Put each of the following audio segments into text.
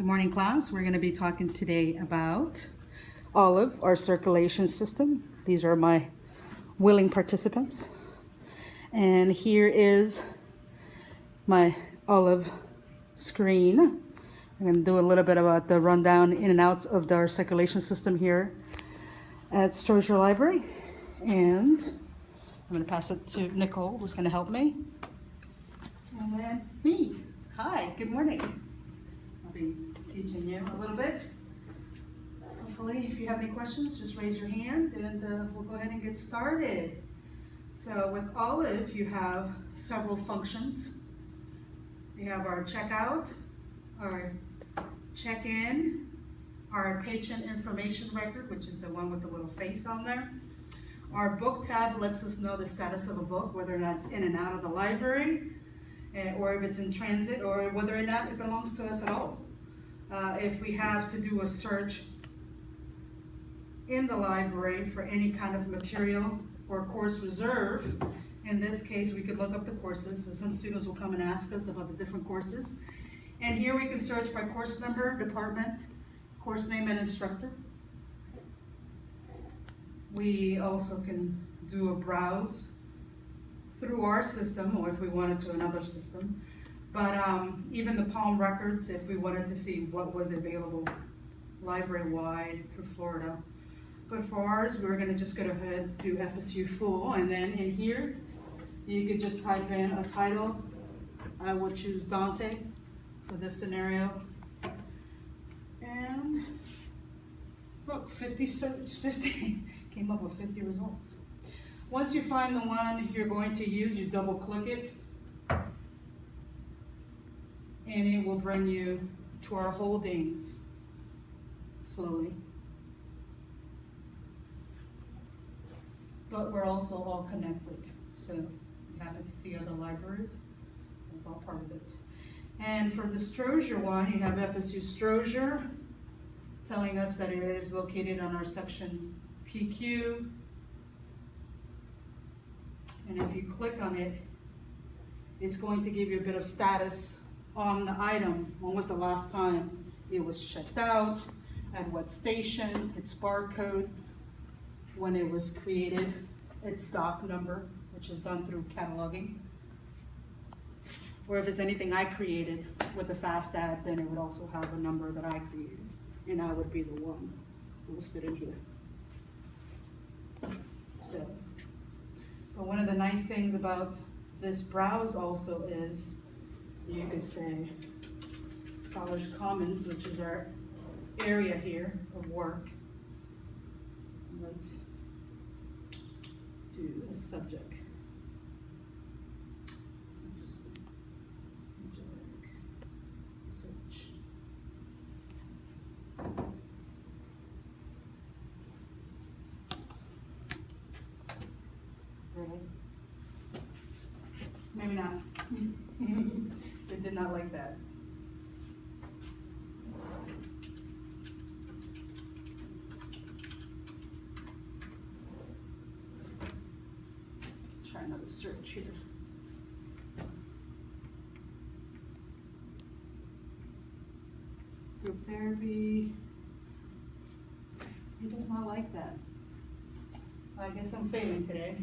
Good morning, class. We're going to be talking today about Aleph, our circulation system. These are my willing participants. And here is my Aleph screen. I'm going to do a little bit about the rundown in and outs of our circulation system here at Strozier Library. And I'm going to pass it to Nicole, who's going to help me. And then me. Hi, good morning. I'll be teaching you a little bit. Hopefully, if you have any questions, just raise your hand and we'll go ahead and get started. So with Aleph, you have several functions. You have our checkout, our check-in, our patient information record, which is the one with the little face on there. Our book tab lets us know the status of a book, whether or not it's in and out of the library, or if it's in transit, or whether or not it belongs to us at all. If we have to do a search in the library for any kind of material or course reserve, in this case we could look up the courses. So some students will come and ask us about the different courses. And here we can search by course number, department, course name, and instructor. We also can do a browse through our system, or if we wanted to another system. But even the Palm records, if we wanted to see what was available library-wide through Florida. But for ours, we're going to just go ahead and do FSU full, and then in here, you could just type in a title. I would choose Dante for this scenario. And look, 50 came up with 50 results. Once you find the one you're going to use, you double click it, and it will bring you to our holdings slowly. But we're also all connected. So if you happen to see other libraries, that's all part of it. And for the Strozier one, you have FSU Strozier telling us that it is located on our section PQ. And if you click on it, it's going to give you a bit of status on the item. When was the last time it was checked out, at what station, its barcode, when it was created, its doc number, which is done through cataloging. Or if it's anything I created with the FASTAD, then it would also have a number that I created, and I would be the one who will sit in here. So, but one of the nice things about this browse also is you could say Scholars Commons, which is our area here of work. Let's do a subject. Search. Really? Maybe not. It did not like that. Try another search here. Group therapy. It does not like that. I guess I'm failing today.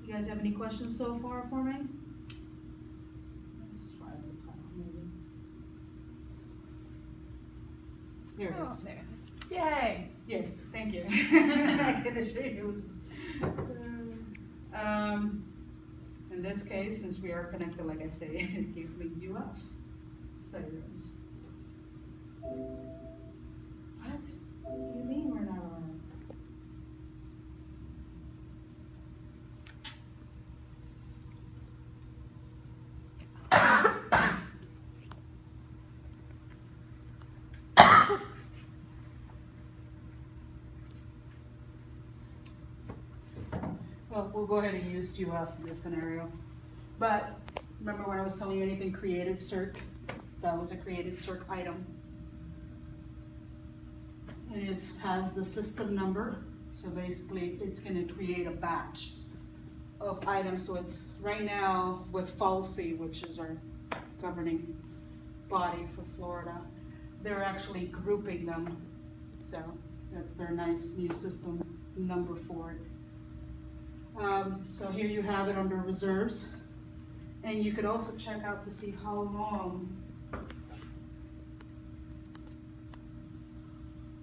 You guys have any questions so far for me? Let's try the title maybe. Here it is. There it is. Yay! Yes, thank you. I can assure you it was. In this case, since we are connected, like I say, it gave me UF study rooms. What? What do you mean we're not allowed? Well, we'll go ahead and use UF in this scenario. But remember when I was telling you anything created circ? That was a created circ item. And it has the system number. So basically it's going to create a batch of items. So it's right now with FALSI, which is our governing body for Florida. They're actually grouping them, so that's their nice new system number for it. So here you have it under reserves, and you could also check out to see how long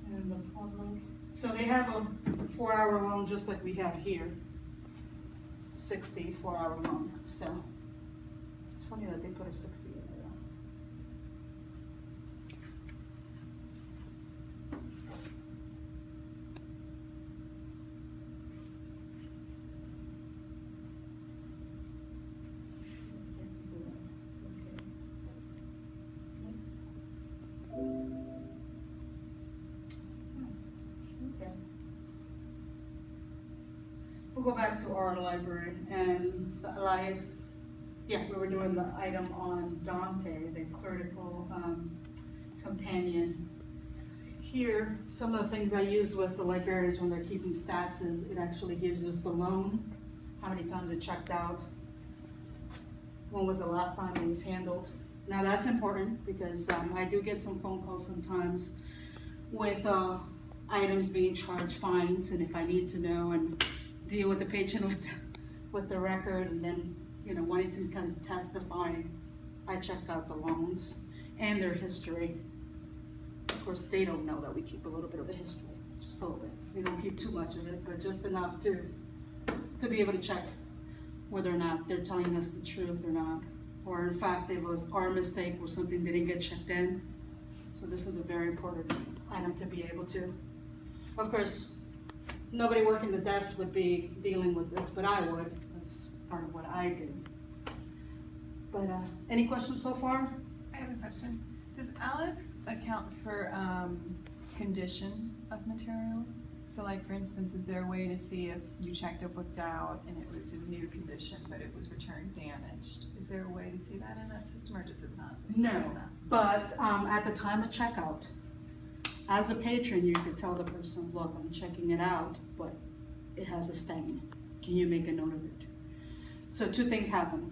and the public. So they have a 4-hour long, just like we have here. 60 4-hour long. So it's funny that they put a 60 in there. We'll go back to our library and the Elias. Yeah, we were doing the item on Dante, the clerical companion. Here, some of the things I use with the librarians when they're keeping stats is it actually gives us the loan, how many times it checked out, when was the last time it was handled. Now that's important because I do get some phone calls sometimes with items being charged fines, and if I need to know and deal with the patient with the record, and then wanting to kind of testify, I check out the loans and their history. Of course, they don't know that we keep a little bit of the history, just a little bit. We don't keep too much of it, but just enough to be able to check whether or not they're telling us the truth or not, or in fact it was our mistake or something didn't get checked in. So this is a very important item to be able to. Of course, nobody working the desk would be dealing with this, but I would. That's part of what I do. But any questions so far? I have a question. Does Aleph account for condition of materials? So like, for instance, is there a way to see if you checked or booked out and it was in new condition, but it was returned damaged? Is there a way to see that in that system, or does it not? No, but at the time of checkout, as a patron, you could tell the person, look, I'm checking it out, but it has a stain. Can you make a note of it? So 2 things happen.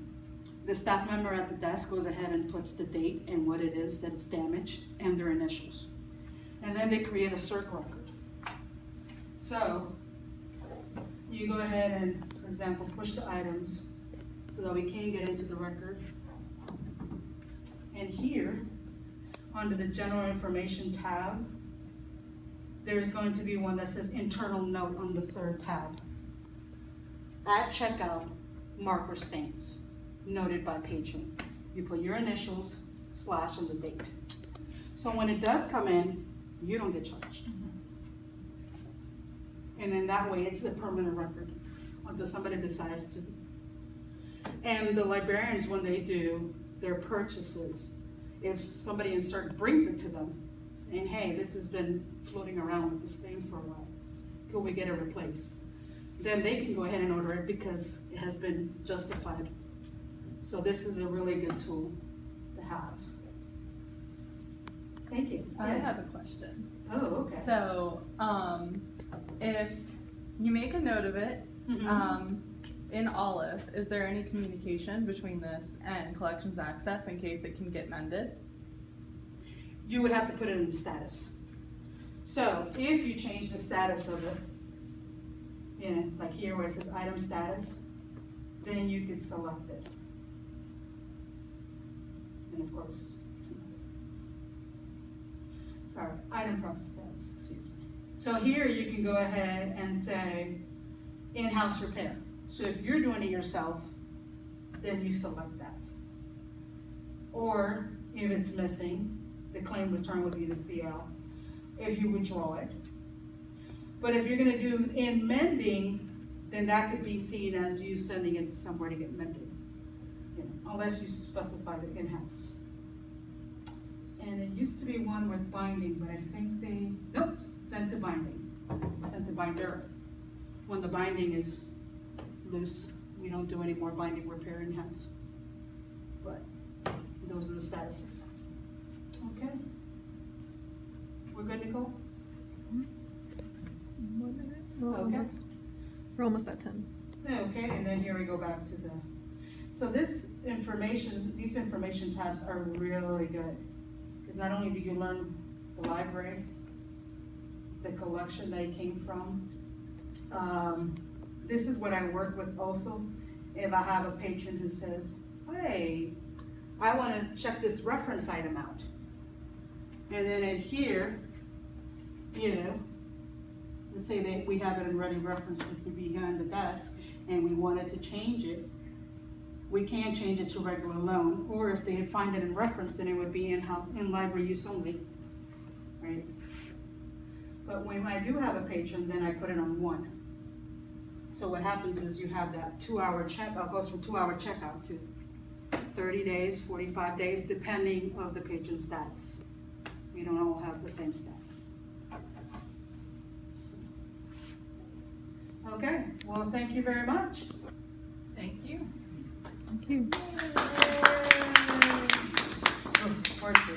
The staff member at the desk goes ahead and puts the date and what it is that it's damaged and their initials. And then they create a CERC record. So you go ahead and, for example, push the items so that we can get into the record. And here, under the general information tab, there's going to be one that says internal note on the 3rd tab. At checkout, marker stains, noted by patron. You put your initials, / and the date. So when it does come in, you don't get charged. And then that way it's a permanent record until somebody decides to. And the librarians, when they do their purchases, if somebody in CERC brings it to them, saying, hey, this has been floating around with the stain for a while, could we get it replaced? Then they can go ahead and order it because it has been justified. So this is a really good tool to have. Thank you. I Yes. have a question. Oh, okay. So, if you make a note of it, in Aleph, is there any communication between this and collections access in case it can get mended? You would have to put it in the status. So if you change the status of it, like here where it says item status, then you could select it. And of course, sorry, item process status, excuse me. So here you can go ahead and say in-house repair. So if you're doing it yourself, then you select that. Or if it's missing, the claim return would be the CL, if you withdraw it. But if you're gonna do in mending, then that could be seen as you sending it to somewhere to get mended, unless you specify it in-house. And it used to be one with binding, but I think they, nope, sent to binding, sent to binder. When the binding is loose, we don't do any more binding repair in-house. But those are the statuses. Okay. We're good, Nicole? 1 minute. We're almost at 10. Okay, and then here we go back to the, so this these information tabs are really good. Because not only do you learn the library, the collection they came from, this is what I work with also. If I have a patron who says, hey, I want to check this reference item out. And then in here, you know, let's say that we have it in ready reference, which would be behind the desk, and we wanted to change it, we can change it to regular loan, or if they find it in reference, then it would be in library use only, right? But when I do have a patron, then I put it on 1. So what happens is you have that 2-hour checkout, goes from 2-hour checkout to 30 days, 45 days, depending of the patron status. We don't all have the same status. So, okay, well, thank you very much. Thank you. Thank you. Oh,